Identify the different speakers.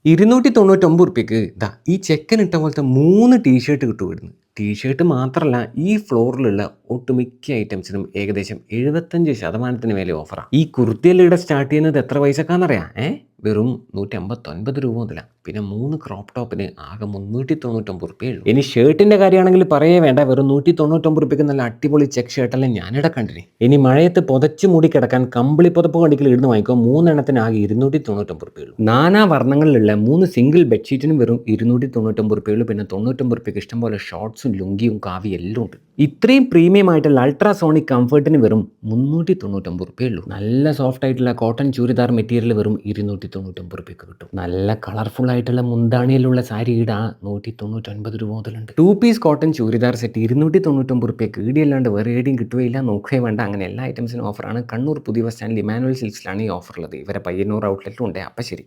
Speaker 1: 299 ഇതാ ഈ ചെക്കൻ ഇട്ട പോലത്തെ 3 ടീഷർട്ട് കിട്ടും ഇവിടുന്ന്. ടീഷർട്ട് മാത്രമല്ല ഈ ഫ്ലോറിലുള്ള ഒട്ടുമിക്ക ഐറ്റംസിനും ഏകദേശം 75% മേലെ ഓഫറാണ്. ഈ കുർത്തിയെല്ലാം ഇവിടെ സ്റ്റാർട്ട് ചെയ്യുന്നത് എത്ര പൈസക്കാണെന്നറിയാം? വെറും 159 രൂപ മുതലാണ്. പിന്നെ 3 ക്രോപ്പ് ടോപ്പിന് ആകെ 399 ഉള്ളൂ. ഇനി ഷർട്ടിന്റെ കാര്യമാണെങ്കിൽ പറയേ വേണ്ട, വെറും 199 രൂപയ്ക്ക് നല്ല അടിപൊളി ചെക്ക് ഷർട്ടെല്ലാം ഞാനിവിടെ കണ്ടിന്. ഇനി മഴയത്ത് പുതച്ച് മൂടി കിടക്കാൻ കമ്പിളി പുതപ്പ് കണ്ടിക്കൽ ഇടുന്ന് വാങ്ങിക്കോ, 3 എണ്ണത്തിന് ആകെ 299 ഉള്ളൂ. നാനാ വർണ്ണങ്ങളിലുള്ള 3 സിംഗിൾ ബെഡ്ഷീറ്റിനും വെറും 299 ഉള്ളൂ. പിന്നെ 99 രൂപയ്ക്ക് ഇഷ്ടംപോലെ ഷോർട്ട്സും ലുങ്കിയും കാവി എല്ലാം ഉണ്ട്. ഇത്രയും പ്രീമിയം ആയിട്ടുള്ള അൾട്രാസോണിക് കംഫർട്ടിന് വെറും 399 ഉള്ളൂ. നല്ല സോഫ്റ്റ് ആയിട്ടുള്ള കോട്ടൺ ചൂരിദാർ മെറ്റീരിയൽ വെറും 299 രൂപയ്ക്ക് കിട്ടും. നല്ല കളർഫുൾ ആയിട്ടുള്ള മുന്താണിയിലുള്ള സാരി ഇടാ 199 രൂപ മുതലുണ്ട്. 2 പീസ് കോട്ടൺ ചൂരിദാർ സെറ്റ് 299 രൂപയ്ക്ക് ഈടിയല്ലാണ്ട് വേറെ ഏടിയും കിട്ടുകയില്ല, നോക്കുകയും വേണ്ട. അങ്ങനെ എല്ലാ ഐറ്റംസിനും ഓഫറാണ്. കണ്ണൂർ പുതിയ ബസ് സ്റ്റാൻഡിൽ ഇമാനുവൽ സിൽക്സിലാണ് ഈ ഓഫർ ഉള്ളത്. ഇവരെ പയ്യന്നൂർ ഔട്ട്ലെറ്റും ഉണ്ട്. അപ്പം ശരി.